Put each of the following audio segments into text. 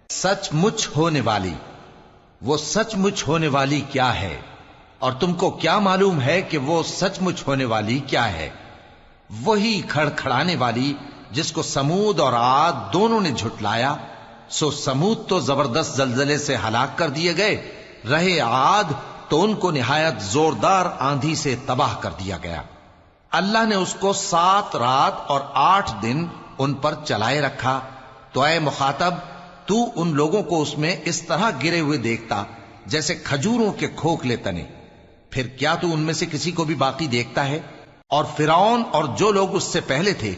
سچ مچ ہونے والی، وہ سچ مچ ہونے والی کیا ہے؟ اور تم کو کیا معلوم ہے کہ وہ سچ مچ ہونے والی کیا ہے؟ وہی کھڑکھڑانے والی جس کو سمود اور عاد دونوں نے جھٹلایا۔ سو سمود تو زبردست زلزلے سے ہلاک کر دیے گئے، رہے عاد تو ان کو نہایت زوردار آندھی سے تباہ کر دیا گیا۔ اللہ نے اس کو 7 رات اور 8 دن ان پر چلائے رکھا۔ تو اے مخاطب، تو ان لوگوں کو اس میں اس طرح گرے ہوئے دیکھتا جیسے کھجوروں کے کھوکھلے تنے، پھر کیا تو ان میں سے کسی کو بھی باقی دیکھتا ہے؟ اور فرعون اور جو لوگ اس سے پہلے تھے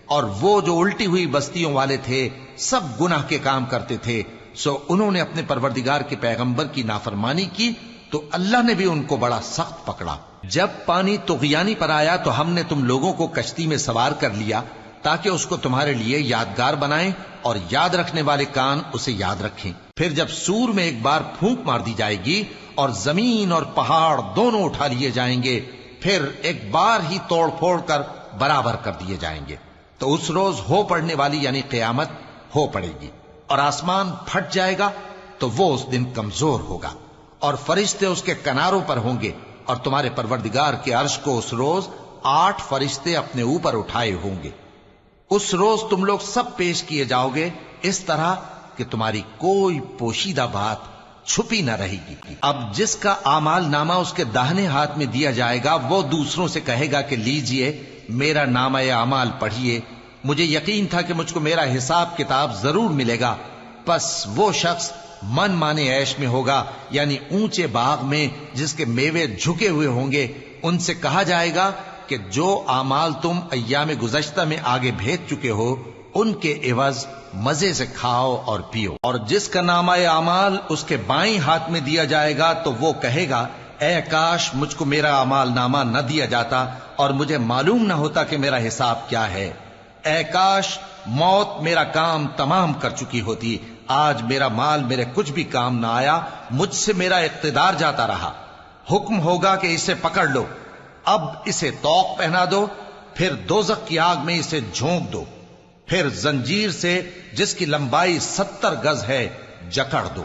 اور وہ جو الٹی ہوئی بستیوں والے تھے، سب گناہ کے کام کرتے تھے، سو انہوں نے اپنے پروردگار کے پیغمبر کی نافرمانی کی تو اللہ نے بھی ان کو بڑا سخت پکڑا۔ جب پانی طغیانی پر آیا تو ہم نے تم لوگوں کو کشتی میں سوار کر لیا تاکہ اس کو تمہارے لیے یادگار بنائیں اور یاد رکھنے والے کان اسے یاد رکھیں۔ پھر جب سور میں ایک بار پھونک مار دی جائے گی اور زمین اور پہاڑ دونوں اٹھا لیے جائیں گے، پھر ایک بار ہی توڑ پھوڑ کر برابر کر دیے جائیں گے، تو اس روز ہو پڑنے والی یعنی قیامت ہو پڑے گی، اور آسمان پھٹ جائے گا تو وہ اس دن کمزور ہوگا، اور فرشتے اس کے کناروں پر ہوں گے، اور تمہارے پروردگار کے عرش کو اس روز 8 فرشتے اپنے اوپر اٹھائے ہوں گے۔ اس روز تم لوگ سب پیش کیے جاؤ گے اس طرح کہ تمہاری کوئی پوشیدہ بات چھپی نہ رہے گی۔ اب جس کا اعمال نامہ اس کے داہنے ہاتھ میں دیا جائے گا، وہ دوسروں سے کہے گا کہ لیجئے میرا نامہ اعمال پڑھیے، مجھے یقین تھا کہ مجھ کو میرا حساب کتاب ضرور ملے گا۔ پس وہ شخص من مانے عیش میں ہوگا، یعنی اونچے باغ میں جس کے میوے جھکے ہوئے ہوں گے۔ ان سے کہا جائے گا کہ جو اعمال تم ایام گزشتہ میں آگے بھیج چکے ہو، ان کے عوض مزے سے کھاؤ اور پیو۔ اور جس کا نامہ اعمال اس کے بائیں ہاتھ میں دیا جائے گا تو وہ کہے گا اے کاش مجھ کو میرا اعمال نامہ نہ دیا جاتا اور مجھے معلوم نہ ہوتا کہ میرا حساب کیا ہے۔ اے کاش موت میرا کام تمام کر چکی ہوتی، آج میرا مال میرے کچھ بھی کام نہ آیا، مجھ سے میرا اقتدار جاتا رہا۔ حکم ہوگا کہ اسے پکڑ لو، اب اسے طوق پہنا دو، پھر دوزخ کی آگ میں اسے جھونک دو، پھر زنجیر سے جس کی لمبائی 70 گز ہے جکڑ دو۔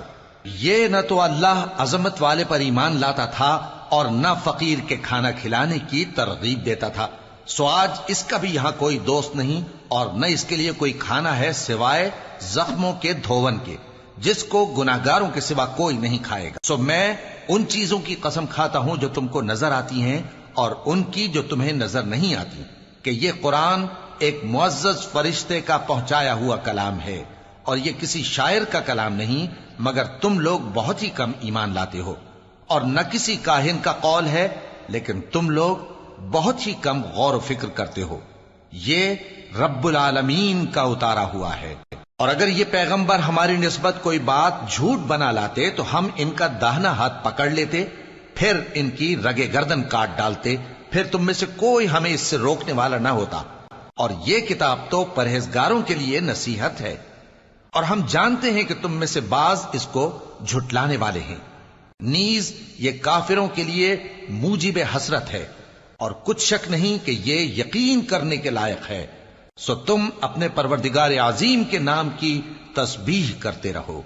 یہ نہ تو اللہ عظمت والے پر ایمان لاتا تھا اور نہ فقیر کے کھانا کھلانے کی ترغیب دیتا تھا، سو آج اس کا بھی یہاں کوئی دوست نہیں اور نہ اس کے لیے کوئی کھانا ہے سوائے زخموں کے دھون کے، جس کو گناہگاروں کے سوا کوئی نہیں کھائے گا۔ سو میں ان چیزوں کی قسم کھاتا ہوں جو تم کو نظر آتی ہیں اور ان کی جو تمہیں نظر نہیں آتی، کہ یہ قرآن ایک معزز فرشتے کا پہنچایا ہوا کلام ہے، اور یہ کسی شاعر کا کلام نہیں، مگر تم لوگ بہت ہی کم ایمان لاتے ہو، اور نہ کسی کاہن کا قول ہے، لیکن تم لوگ بہت ہی کم غور و فکر کرتے ہو۔ یہ رب العالمین کا اتارا ہوا ہے۔ اور اگر یہ پیغمبر ہماری نسبت کوئی بات جھوٹ بنا لاتے تو ہم ان کا داہنا ہاتھ پکڑ لیتے، پھر ان کی رگے گردن کاٹ ڈالتے، پھر تم میں سے کوئی ہمیں اس سے روکنے والا نہ ہوتا۔ اور یہ کتاب تو پرہیزگاروں کے لیے نصیحت ہے، اور ہم جانتے ہیں کہ تم میں سے بعض اس کو جھٹلانے والے ہیں۔ نیز یہ کافروں کے لیے موجب حسرت ہے، اور کچھ شک نہیں کہ یہ یقین کرنے کے لائق ہے۔ سو تم اپنے پروردگار عظیم کے نام کی تسبیح کرتے رہو۔